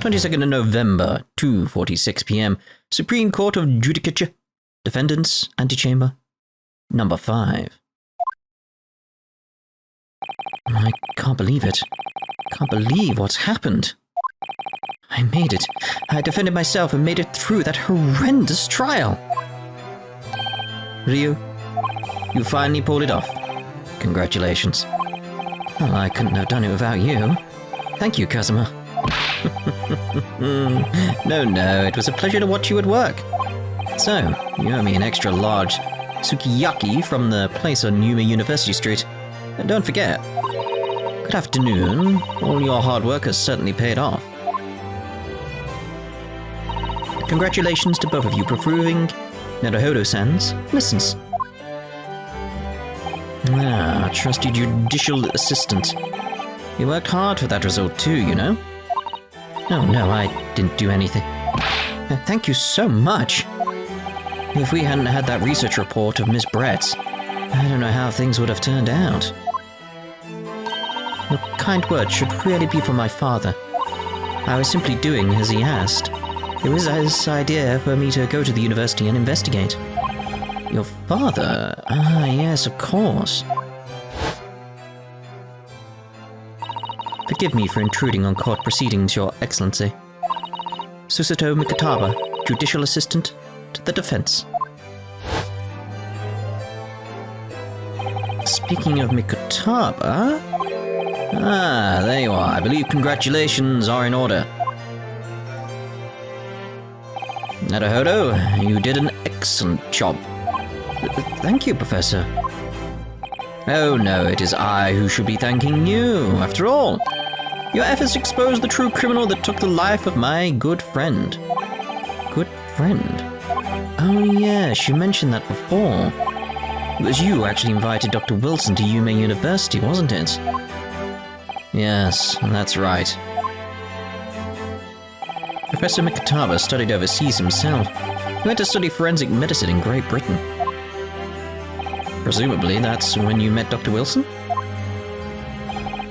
22nd of November, 2:46 p.m. Supreme Court of Judicature. Defendants, Antechamber, number 5. I can't believe it. Can't believe what's happened. I made it. I defended myself and made it through that horrendous trial. Ryu, you finally pulled it off. Congratulations. Well, I couldn't have done it without you. Thank you, Kazuma. No, it was a pleasure to watch you at work. So, you owe me an extra large sukiyaki from the place on Yuma University Street. And don't forget. Good afternoon. All your hard work has certainly paid off. Congratulations to both of you for proving Naruhodo-san's innocence. Trusty judicial assistant. You worked hard for that result too, you know? Oh no, I didn't do anything. Thank you so much. If we hadn't had that research report of Miss Brett's, I don't know how things would have turned out. Your kind words should really be for my father. I was simply doing as he asked. It was his idea for me to go to the university and investigate. Your father? Ah, yes, of course. Forgive me for intruding on court proceedings, Your Excellency. Susato Mikutaba, Judicial Assistant to the Defense. Speaking of Mikutaba... Ah, there you are. I believe congratulations are in order. Naruhodo, you did an excellent job. Thank you, Professor. Oh no, it is I who should be thanking you. After all, your efforts exposed the true criminal that took the life of my good friend. Good friend? Oh yes, you mentioned that before. It was you who actually invited Dr. Wilson to Yuma University, wasn't it? Yes, that's right. Professor Mikutaba studied overseas himself. He went to study forensic medicine in Great Britain. Presumably, that's when you met Dr. Wilson?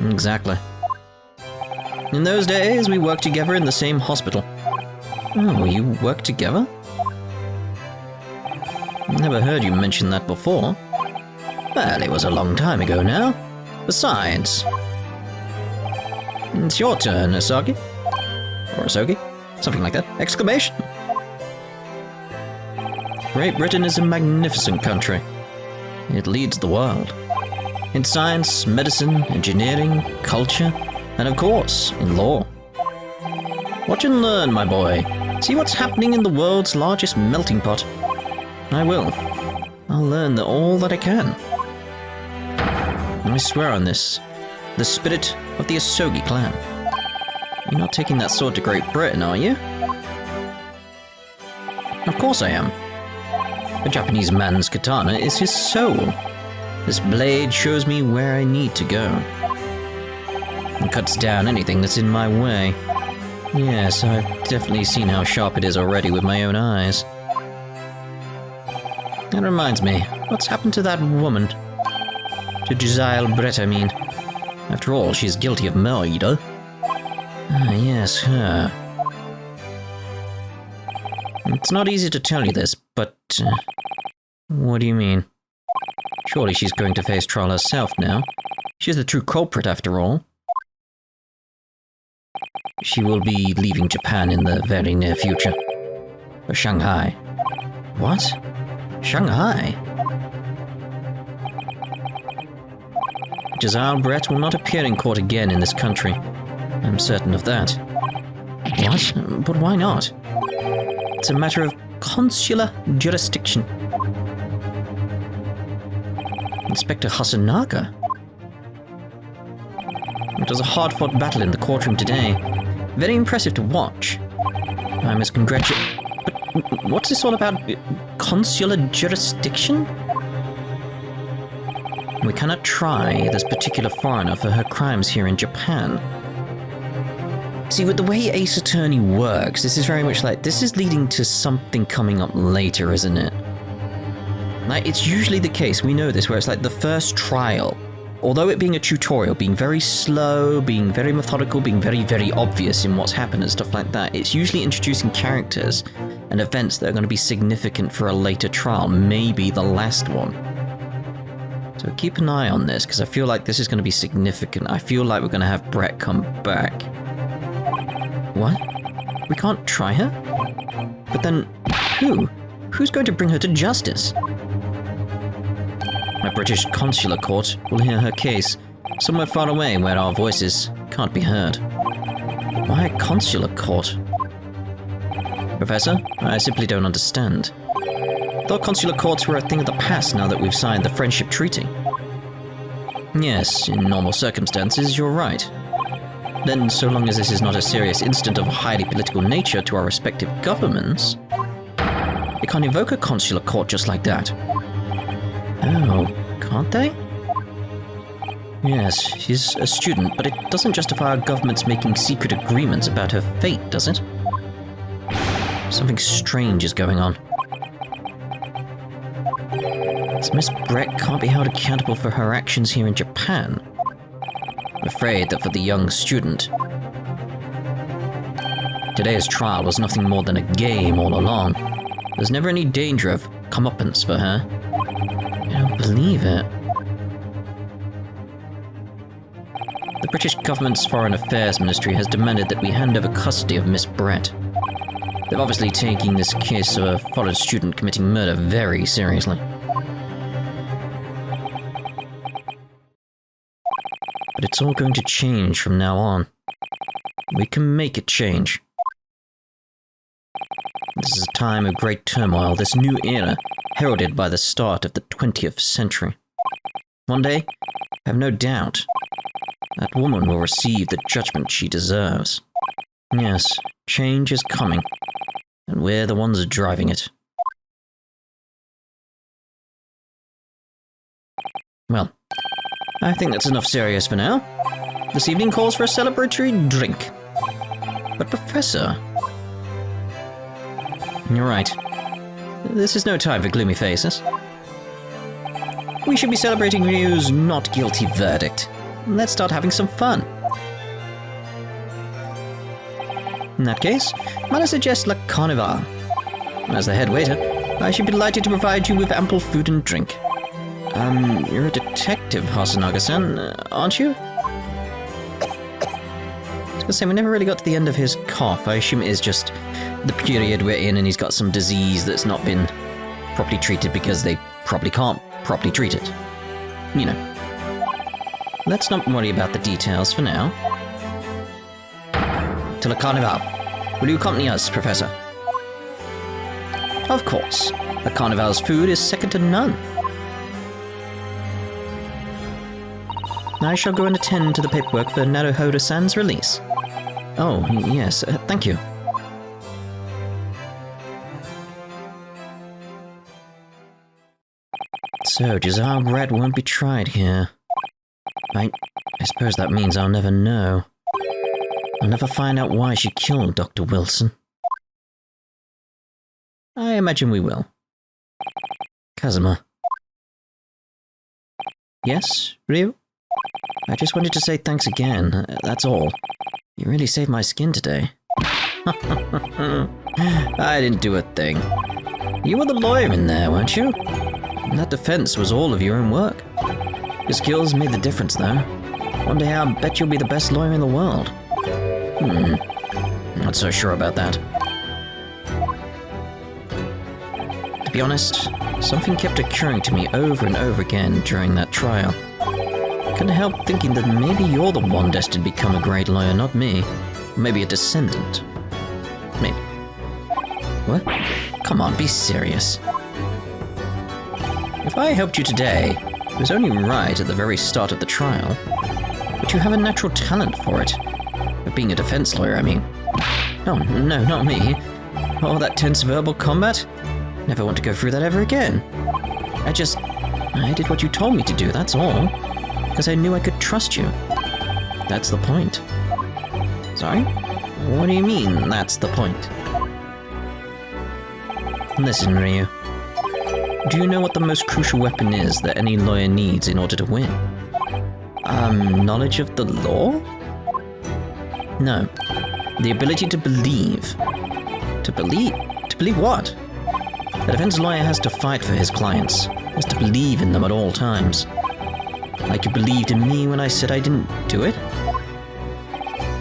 Exactly. In those days, we worked together in the same hospital. Oh, you worked together? Never heard you mention that before. Well, it was a long time ago now. Besides... It's your turn, Asagi. Or Asogi. Something like that. Exclamation! Great Britain is a magnificent country. It leads the world. In science, medicine, engineering, culture, and of course, in law. Watch and learn, my boy. See what's happening in the world's largest melting pot. I will. I'll learn all that I can. I swear on this. The spirit of the Asogi clan. You're not taking that sword to Great Britain, are you? Of course I am. A Japanese man's katana is his soul. This blade shows me where I need to go. It cuts down anything that's in my way. Yes, I've definitely seen how sharp it is already with my own eyes. That reminds me, what's happened to that woman? To Giselle Brett, I mean. After all, she's guilty of murder. Ah, yes, her. It's not easy to tell you this, but... what do you mean? Surely she's going to face trial herself now. She's the true culprit, after all. She will be leaving Japan in the very near future. For Shanghai. What? Shanghai? Giselle Brett will not appear in court again in this country. I'm certain of that. What? But why not? It's a matter of consular jurisdiction. Inspector Hasanaga? It was a hard-fought battle in the courtroom today. Very impressive to watch. I must congratulate... But what's this all about? Consular jurisdiction? We cannot try this particular foreigner for her crimes here in Japan. See, with the way Ace Attorney works, this is very much like... This is leading to something coming up later, isn't it? Like, it's usually the case, we know this, where it's like the first trial although it being a tutorial, being very slow, being very methodical, being very, very obvious in what's happened and stuff like that, it's usually introducing characters and events that are going to be significant for a later trial, maybe the last one. So keep an eye on this, because I feel like this is going to be significant. I feel like we're going to have Brett come back. What? We can't try her? But then, who? Who's going to bring her to justice? A British consular court will hear her case, somewhere far away where our voices can't be heard. Why a consular court? Professor, I simply don't understand. I thought consular courts were a thing of the past now that we've signed the Friendship Treaty. Yes, in normal circumstances, you're right. Then, so long as this is not a serious incident of a highly political nature to our respective governments, they can't invoke a consular court just like that. Oh, can't they? Yes, she's a student, but it doesn't justify our governments making secret agreements about her fate, does it? Something strange is going on. So Miss Brett can't be held accountable for her actions here in Japan. I'm afraid that for the young student, today's trial was nothing more than a game all along. There's never any danger of comeuppance for her. I don't believe it. The British government's Foreign Affairs Ministry has demanded that we hand over custody of Miss Brett. They're obviously taking this case of a foreign student committing murder very seriously. But it's all going to change from now on. We can make it change. This is a time of great turmoil, this new era, heralded by the start of the 20th century. One day, I have no doubt, that woman will receive the judgment she deserves. Yes, change is coming, and we're the ones driving it. Well, I think that's enough serious for now. This evening calls for a celebratory drink. But Professor... You're right. This is no time for gloomy faces. We should be celebrating Ryu's not guilty verdict. Let's start having some fun. In that case, might I suggest La Carnival? As the head waiter, I should be delighted to provide you with ample food and drink. You're a detective, Hasanaga-san, aren't you? I was gonna say, we never really got to the end of his cough. I assume it is just the period we're in and he's got some disease that's not been properly treated because they probably can't properly treat it. You know. Let's not worry about the details for now. To La Carnival. Will you accompany us, Professor? Of course. La Carnival's food is second to none. I shall go and attend to the paperwork for Naruhodo-san's release. Oh, yes, thank you. So, Giselle Brett won't be tried here. I suppose that means I'll never know. I'll never find out why she killed Dr. Wilson. I imagine we will. Kazuma. Yes, Ryu? I just wanted to say thanks again, that's all. You really saved my skin today. I didn't do a thing. You were the lawyer in there, weren't you? That defense was all of your own work. Your skills made the difference, though. One day I'll bet you'll be the best lawyer in the world. Not so sure about that. To be honest, something kept occurring to me over and over again during that trial. I couldn't help thinking that maybe you're the one destined to become a great lawyer, not me. Or maybe a descendant. Maybe. What? Come on, be serious. If I helped you today, it was only right at the very start of the trial. But you have a natural talent for it. Being a defense lawyer, I mean. Oh, no, not me. All that tense verbal combat? Never want to go through that ever again. I did what you told me to do, that's all. Because I knew I could trust you. That's the point. Sorry? What do you mean, that's the point? Listen, Ryu. Do you know what the most crucial weapon is that any lawyer needs in order to win? Knowledge of the law? No. The ability to believe. To believe? To believe what? A defense lawyer has to fight for his clients. Has to believe in them at all times. Like you believed in me when I said I didn't do it?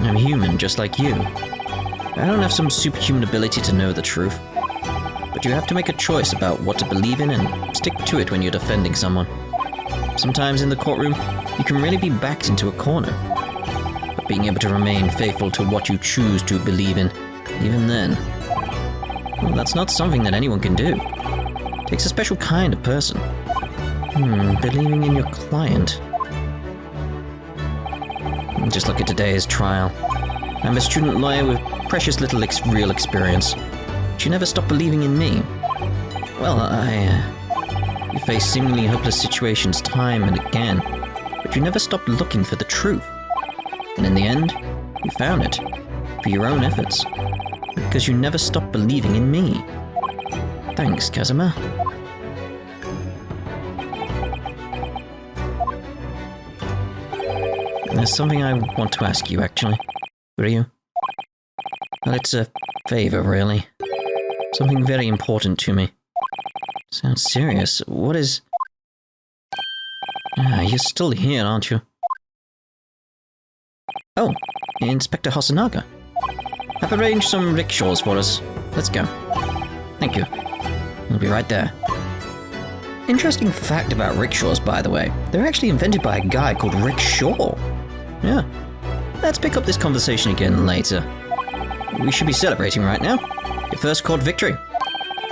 I'm human, just like you. I don't have some superhuman ability to know the truth. But you have to make a choice about what to believe in and stick to it when you're defending someone. Sometimes in the courtroom, you can really be backed into a corner. But being able to remain faithful to what you choose to believe in, even then, well, that's not something that anyone can do. It takes a special kind of person. Believing in your client. Just look at today's trial. I'm a student lawyer with precious little real experience. But you never stop believing in me. Well, you face seemingly hopeless situations time and again, but you never stopped looking for the truth. And in the end, you found it, for your own efforts, because you never stopped believing in me. Thanks, Kazuma. There's something I want to ask you, actually. Ryu. Well, it's a favor, really. Something very important to me. Sounds serious. What is... you're still here, aren't you? Oh, Inspector Hosonaga. I've arranged some rickshaws for us. Let's go. Thank you. We'll be right there. Interesting fact about rickshaws, by the way. They're actually invented by a guy called Rick Shaw. Yeah. Let's pick up this conversation again later. We should be celebrating right now. Your first court victory.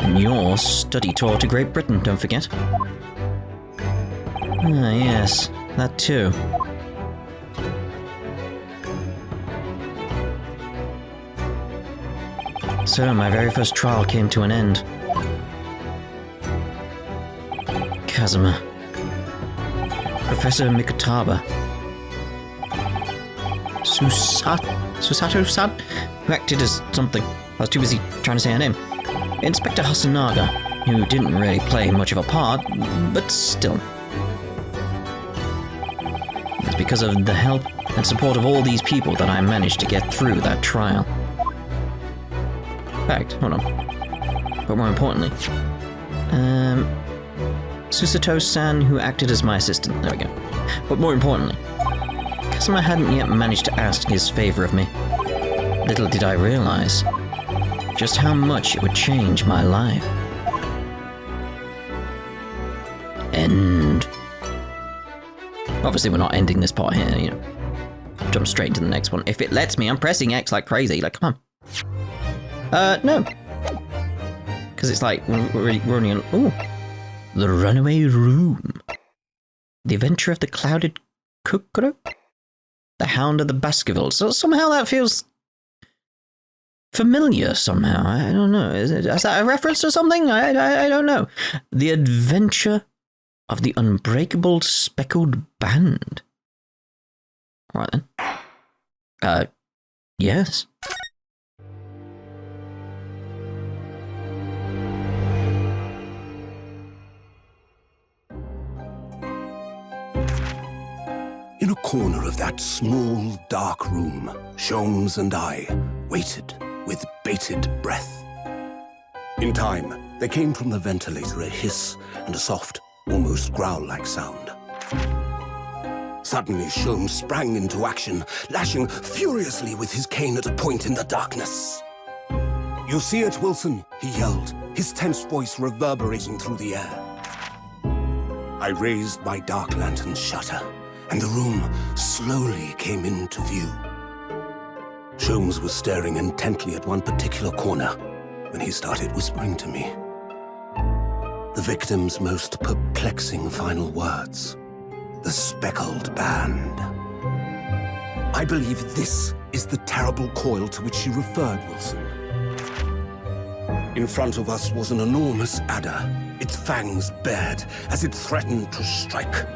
And your study tour to Great Britain, don't forget. Ah, yes. That too. So, my very first trial came to an end. Kazuma. Professor Mikutaba. Susato-san? Who acted as something. I was too busy trying to say her name. Inspector Hosonaga, who didn't really play much of a part, but still. It's because of the help and support of all these people that I managed to get through that trial. In fact, hold on. But more importantly, Susato-san, who acted as my assistant. There we go. But more importantly, Kazuma hadn't yet managed to ask his favor of me. Little did I realize just how much it would change my life. End. Obviously, we're not ending this part here, you know. Jump straight into the next one. If it lets me, I'm pressing X like crazy. Like, come on. No. Because it's like, we're running on... Ooh. The Runaway Room. The Adventure of the Clouded Kokoro? The Hound of the Baskervilles. So somehow that feels... familiar somehow. I don't know. Is that a reference to something? I don't know. The Adventure of the Unbreakable Speckled Band. Alright then. Yes. In a corner of that small, dark room, Shlomes and I waited with bated breath. In time, there came from the ventilator a hiss and a soft, almost growl-like sound. Suddenly, Shlomes sprang into action, lashing furiously with his cane at a point in the darkness. "You see it, Wilson?" he yelled, his tense voice reverberating through the air. I raised my dark lantern's shutter, and the room slowly came into view. Shlomes was staring intently at one particular corner when he started whispering to me. The victim's most perplexing final words. The speckled band. I believe this is the terrible coil to which she referred, Wilson. In front of us was an enormous adder, its fangs bared as it threatened to strike.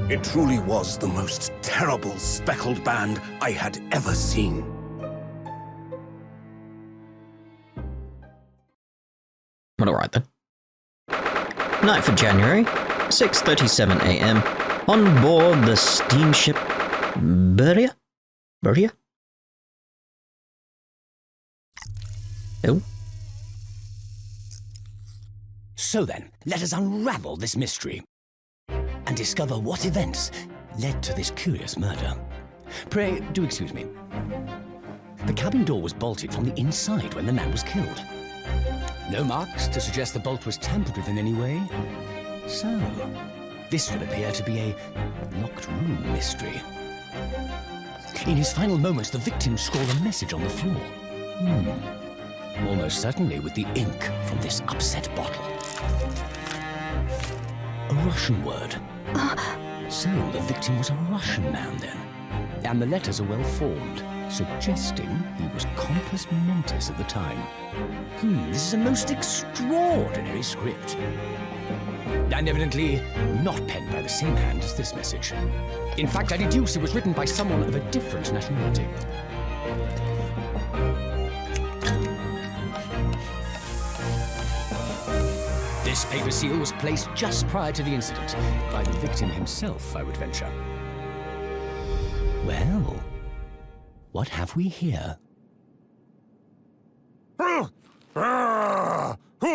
It truly was the most terrible speckled band I had ever seen. Well, alright then. 9th of January, 6:37 a.m. on board the steamship Beria? Beria? Oh. So then, let us unravel this mystery and discover what events led to this curious murder. Pray, do excuse me. The cabin door was bolted from the inside when the man was killed. No marks to suggest the bolt was tampered with in any way. So, this would appear to be a locked room mystery. In his final moments, the victim scrawled a message on the floor. Almost certainly with the ink from this upset bottle. A Russian word. So the victim was a Russian man then. And the letters are well formed, suggesting he was compos mentis at the time. This is a most extraordinary script. And evidently not penned by the same hand as this message. In fact, I deduce it was written by someone of a different nationality. This paper seal was placed just prior to the incident, by the victim himself, I would venture. Well, what have we here? Who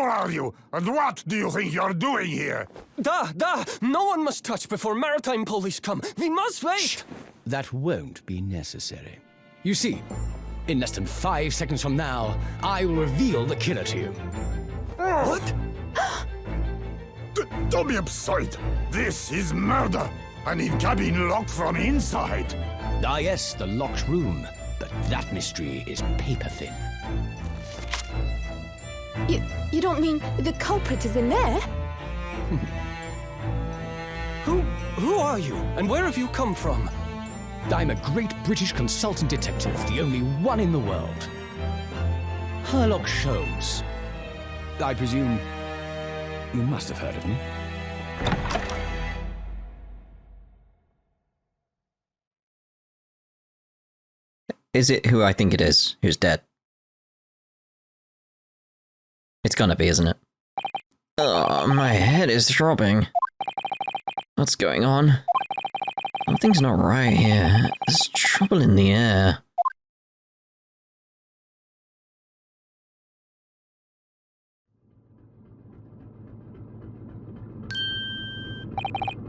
are you, and what do you think you're doing here? No one must touch before maritime police come. We must wait! Shh. That won't be necessary. You see, in less than 5 seconds from now, I will reveal the killer to you. What? Don't be absurd. This is murder. I need cabin locked from inside. Ah yes, the locked room. But that mystery is paper thin. You don't mean the culprit is in there? Who are you, and where have you come from? I'm a great British consultant detective, the only one in the world. Sherlock Shlomes. I presume you must have heard of me. Is it who I think it is, who's dead? It's gonna be, isn't it? Oh, my head is throbbing. What's going on? Something's not right here. There's trouble in the air.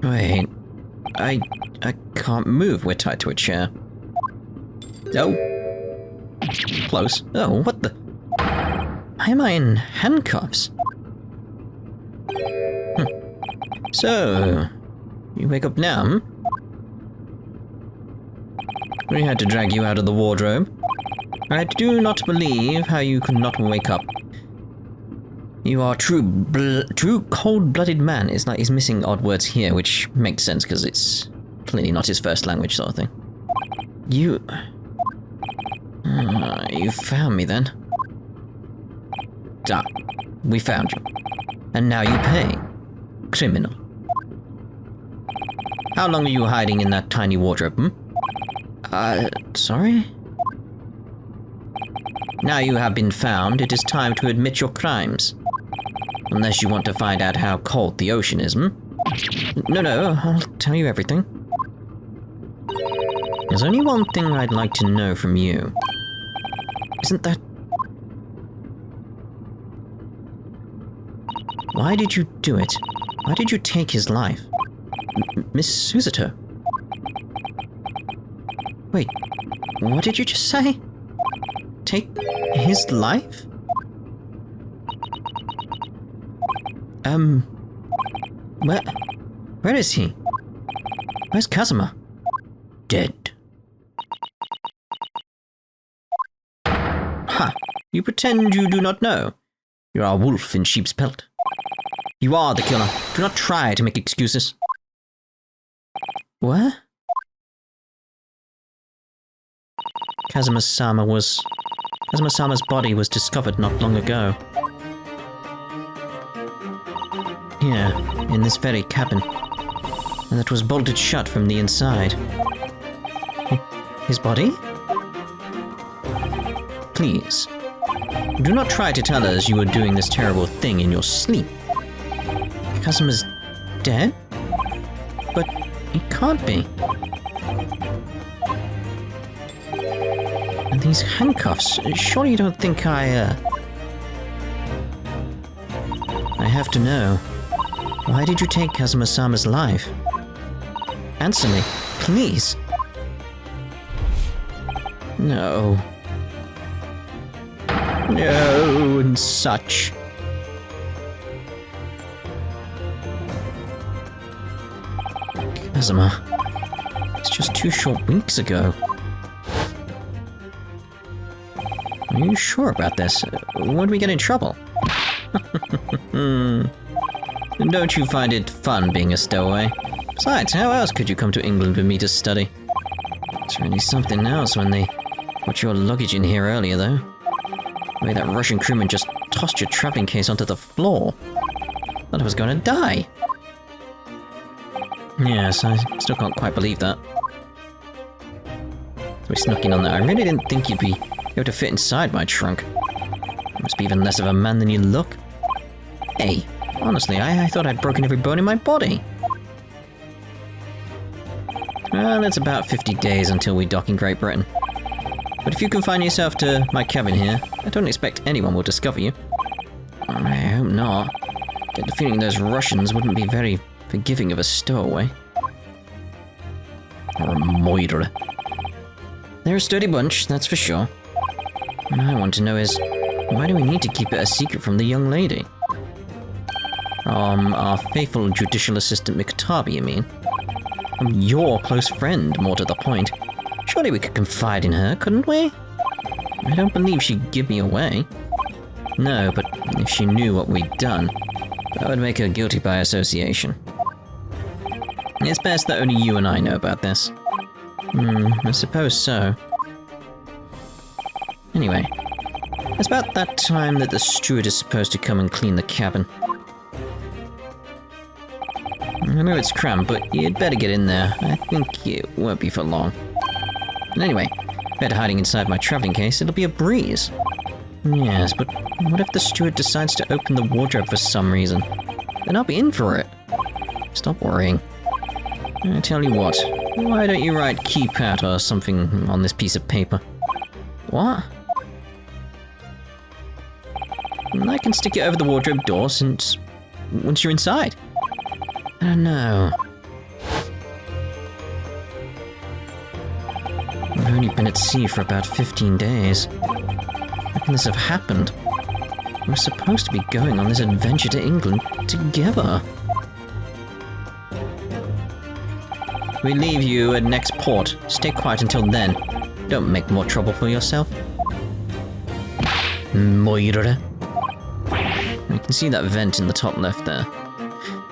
Wait. I can't move. We're tied to a chair. Oh. Close. Oh, what the? Why am I in handcuffs? So, you wake up now, hmm? We had to drag you out of the wardrobe. I do not believe how you could not wake up. You are true cold-blooded man. It's like he's missing odd words here, which makes sense because it's clearly not his first language sort of thing. You found me then. We found you. And now you pay. Criminal. How long are you hiding in that tiny wardrobe, hmm? Sorry? Now you have been found, it is time to admit your crimes. Unless you want to find out how cold the ocean is, hmm? No, I'll tell you everything. There's only one thing I'd like to know from you. Isn't that... Why did you do it? Why did you take his life? Miss Susato? Wait, what did you just say? Take his life? Where is he? Where's Kazuma? Dead. Ha! You pretend you do not know. You are a wolf in sheep's pelt. You are the killer. Do not try to make excuses. What? Kazuma-sama's body was discovered not long ago. Here, in this very cabin. And it was bolted shut from the inside. His body? Please. Do not try to tell us you were doing this terrible thing in your sleep. Kazuma's dead? But It can't be. And these handcuffs, surely you don't think I have to know. Why did you take Kazuma-sama's life? Answer me, please. No. No, and such. Kazuma. It's just 2 short weeks ago. Are you sure about this? Would we get in trouble? Don't you find it fun being a stowaway? Besides, how else could you come to England with me to study? It's really something else when they put your luggage in here earlier, though. The way that Russian crewman just tossed your traveling case onto the floor. Thought I was going to die. Yes, I still can't quite believe that. So we snuck in on that. I really didn't think you'd be able to fit inside my trunk. You must be even less of a man than you look. Hey, honestly, I thought I'd broken every bone in my body. Well, it's about 50 days until we dock in Great Britain. But if you confine yourself to my cabin here, I don't expect anyone will discover you. I hope not. Get the feeling those Russians wouldn't be very forgiving of a stowaway. Or a moiderer. They're a sturdy bunch, that's for sure. What I want to know is, why do we need to keep it a secret from the young lady? Our faithful judicial assistant Mikatabi, you mean? I'm your close friend, more to the point. Surely we could confide in her, couldn't we? I don't believe she'd give me away. No, but if she knew what we'd done, that would make her guilty by association. It's best that only you and I know about this. I suppose so. Anyway, it's about that time that the steward is supposed to come and clean the cabin. I know it's cramped, but you'd better get in there. I think it won't be for long. And anyway, compared to hiding inside my traveling case, it'll be a breeze. Yes, but what if the steward decides to open the wardrobe for some reason? Then I'll be in for it. Stop worrying. I tell you what, why don't you write keep out or something on this piece of paper? What? I can stick it over the wardrobe door since once you're inside. I don't know. I've only been at sea for about 15 days. How can this have happened? We're supposed to be going on this adventure to England together. We leave you at next port. Stay quiet until then. Don't make more trouble for yourself. Moira. I can see that vent in the top left there.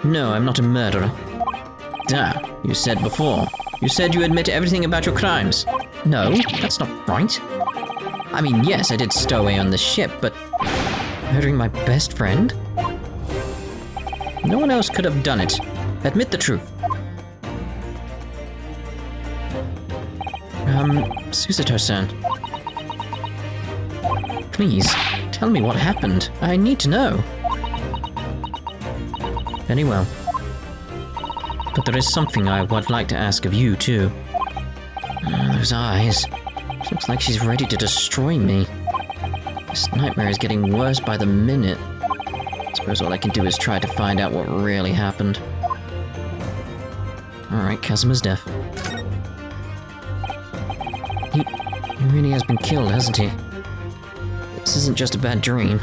No, I'm not a murderer. You said before. You said you admit everything about your crimes. No, that's not right. I mean, yes, I did stow away on the ship, but murdering my best friend? No one else could have done it. Admit the truth. Susato-san. Please, tell me what happened. I need to know. Very well. But there is something I would like to ask of you, too. Those eyes. She looks like she's ready to destroy me. This nightmare is getting worse by the minute. I suppose all I can do is try to find out what really happened. Alright, Kazuma's deaf. He really has been killed, hasn't he? This isn't just a bad dream.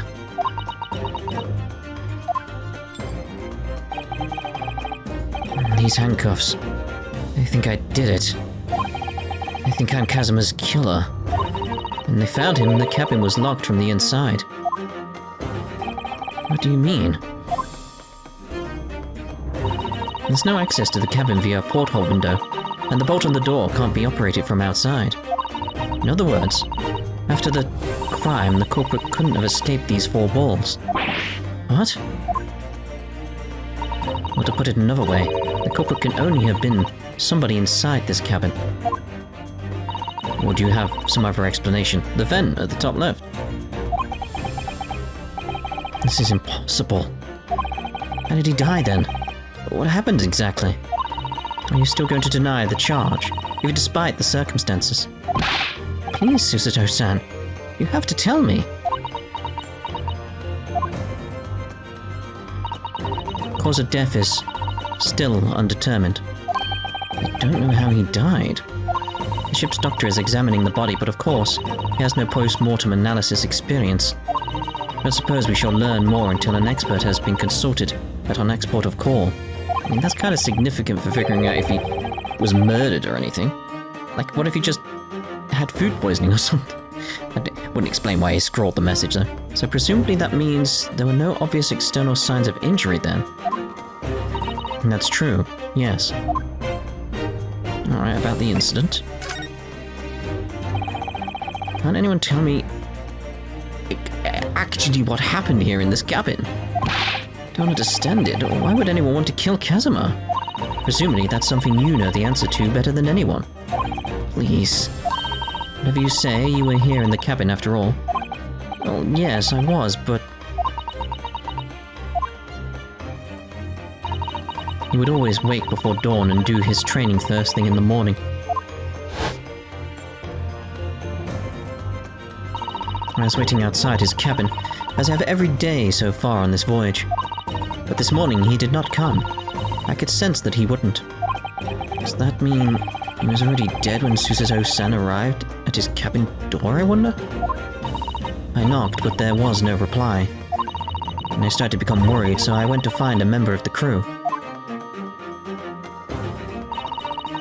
These handcuffs. They think I did it. They think I'm Kazuma's killer. And they found him and the cabin was locked from the inside. What do you mean? There's no access to the cabin via a porthole window, and the bolt on the door can't be operated from outside. In other words, after the crime, the culprit couldn't have escaped these 4 walls. What? Or to put it another way, the culprit can only have been somebody inside this cabin. Or do you have some other explanation? The vent at the top left. This is impossible. How did he die then? What happened exactly? Are you still going to deny the charge, even despite the circumstances? Please, Susato-san, you have to tell me. Cause of death is still undetermined. I don't know how he died. The ship's doctor is examining the body, but of course, he has no post-mortem analysis experience. I suppose we shall learn more until an expert has been consulted at our next port of call. I mean, that's kind of significant for figuring out if he was murdered or anything. Like, what if he just had food poisoning or something? That wouldn't explain why he scrawled the message, though. So presumably that means there were no obvious external signs of injury then. And that's true, yes. Alright, about the incident. Can't anyone tell me actually what happened here in this cabin? Don't understand it, or why would anyone want to kill Kazuma? Presumably that's something you know the answer to better than anyone. Please. Whatever you say, you were here in the cabin after all. Oh, yes, I was, but... He would always wake before dawn and do his training first thing in the morning. I was waiting outside his cabin, as I have every day so far on this voyage. But this morning he did not come. I could sense that he wouldn't. Does that mean he was already dead when Susato-san arrived at his cabin door, I wonder? I knocked, but there was no reply. And I started to become worried, so I went to find a member of the crew.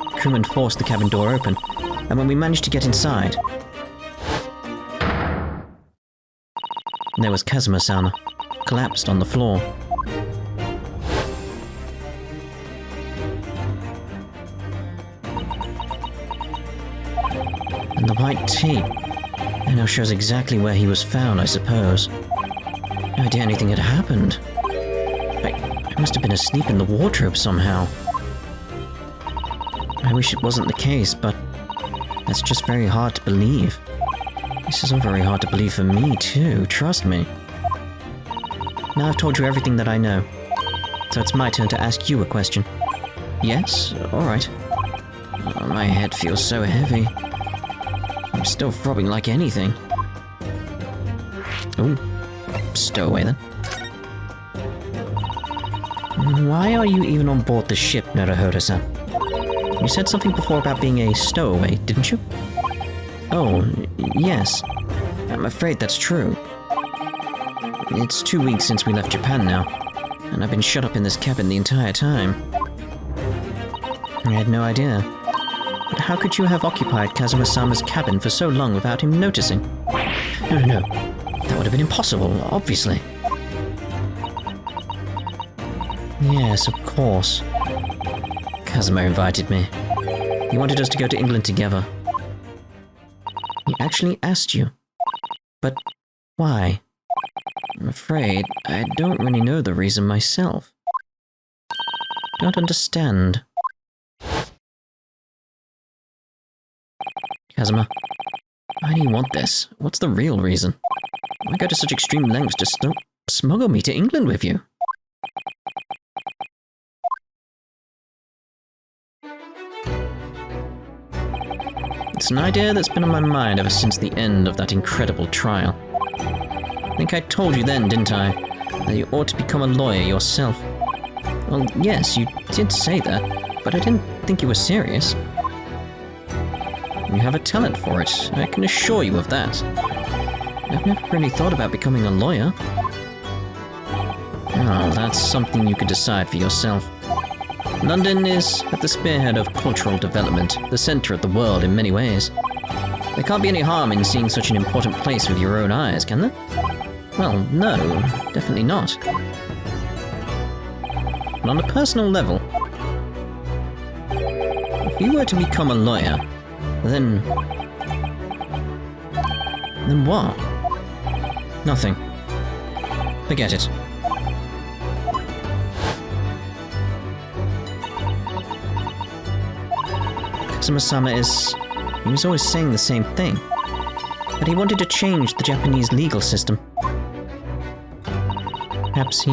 The crewman forced the cabin door open, and when we managed to get inside, there was Kazuma-sama, collapsed on the floor. And the white tape, it now shows exactly where he was found, I suppose. No idea anything had happened. I must have been asleep in the wardrobe somehow. I wish it wasn't the case, but that's just very hard to believe. This is all very hard to believe for me, too, trust me. Now I've told you everything that I know, so it's my turn to ask you a question. Yes? Alright. Oh, my head feels so heavy. I'm still throbbing like anything. Ooh. Stow away then. Why are you even on board the ship, Naruhodo-san? You said something before about being a stowaway, didn't you? Oh, yes. I'm afraid that's true. It's 2 weeks since we left Japan now, and I've been shut up in this cabin the entire time. I had no idea. But how could you have occupied Kazuma-sama's cabin for so long without him noticing? No. That would have been impossible, obviously. Yes, of course. Kazuma invited me. He wanted us to go to England together. He actually asked you. But why? I'm afraid I don't really know the reason myself. Don't understand. Kazuma, why do you want this? What's the real reason? Why go to such extreme lengths to smuggle me to England with you? It's an idea that's been on my mind ever since the end of that incredible trial. I think I told you then, didn't I, that you ought to become a lawyer yourself. Well, yes, you did say that, but I didn't think you were serious. You have a talent for it, I can assure you of that. I've never really thought about becoming a lawyer. Oh, that's something you could decide for yourself. London is at the spearhead of cultural development, the centre of the world in many ways. There can't be any harm in seeing such an important place with your own eyes, can there? Well, no, definitely not. But on a personal level, if you were to become a lawyer, then what? Nothing. Forget it. Kazuma-sama he was always saying the same thing, but he wanted to change the Japanese legal system. Perhaps he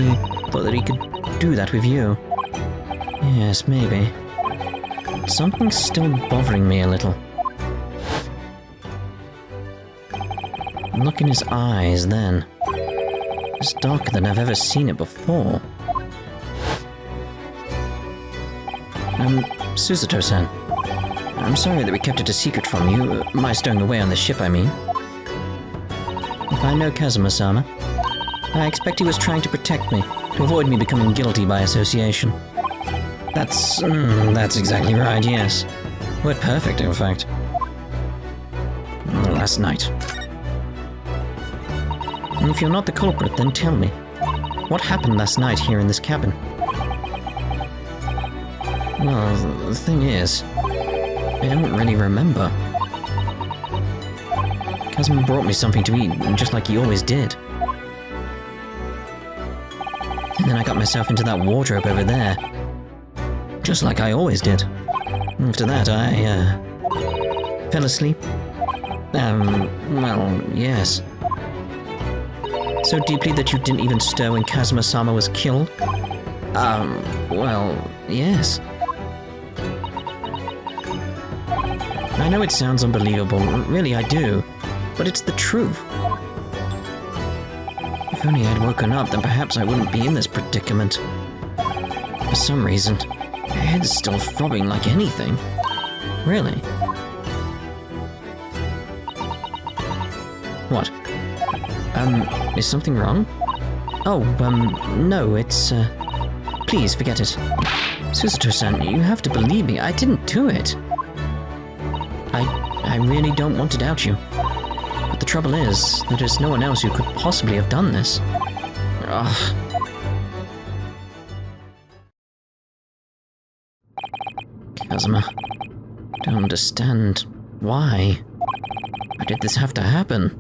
thought that he could do that with you. Yes, maybe. but something's still bothering me a little. Look in his eyes, then. It's darker than I've ever seen it before. Susato-san. I'm sorry that we kept it a secret from you. My stowing away on the ship, I mean. If I know Kazuma-sama, I expect he was trying to protect me, to avoid me becoming guilty by association. That's exactly right, yes. Word perfect, in fact. Last night. And if you're not the culprit, then tell me. What happened last night here in this cabin? Well, the thing is, I don't really remember. Kazuma brought me something to eat, just like he always did. And then I got myself into that wardrobe over there. Just like I always did. After that, I, fell asleep. Well, yes. So deeply that you didn't even stir when Kazuma-sama was killed? Well, yes. I know it sounds unbelievable, really I do, but it's the truth. If only I'd woken up, then perhaps I wouldn't be in this predicament. For some reason, my head is still throbbing like anything. Really? What? Is something wrong? Oh, no, it's, please forget it. Susato-san, you have to believe me, I didn't do it. I really don't want to doubt you. But the trouble is, that there's no one else who could possibly have done this. Ugh. Kazuma, don't understand why. Why did this have to happen?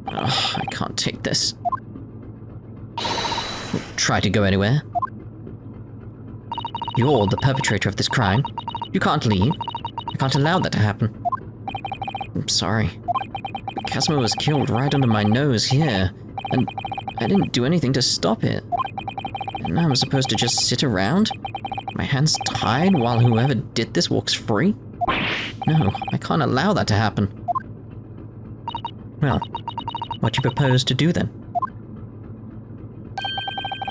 Ugh, I can't take this. Try to go anywhere. You're the perpetrator of this crime. You can't leave. I can't allow that to happen. I'm sorry. Kazuma was killed right under my nose here, and I didn't do anything to stop it. And now I'm supposed to just sit around? My hands tied while whoever did this walks free? No, I can't allow that to happen. Well, what do you propose to do then?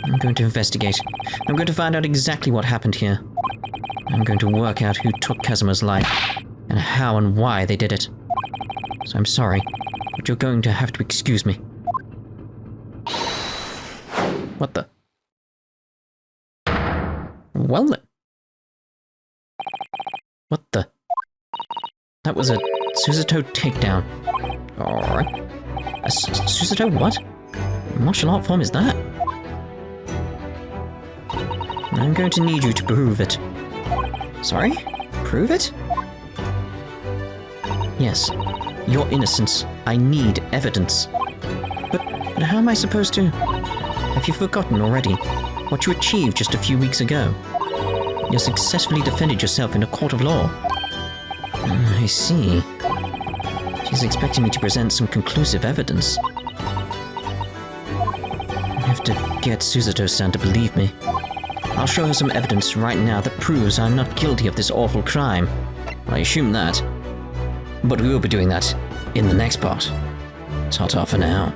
I'm going to investigate. I'm going to find out exactly what happened here. I'm going to work out who took Kazuma's life, and how and why they did it. So I'm sorry, but you're going to have to excuse me. What the? Well then. What the? That was a Susato takedown. Alright. A Susato what? Martial art form is that? I'm going to need you to prove it. Sorry? Prove it? Yes. Your innocence. I need evidence. But how am I supposed to? Have you forgotten already what you achieved just a few weeks ago? You successfully defended yourself in a court of law. I see. She's expecting me to present some conclusive evidence. I have to get Susato-san to believe me. I'll show her some evidence right now that proves I'm not guilty of this awful crime. I assume that. But we will be doing that in the next part. Ta-ta for now.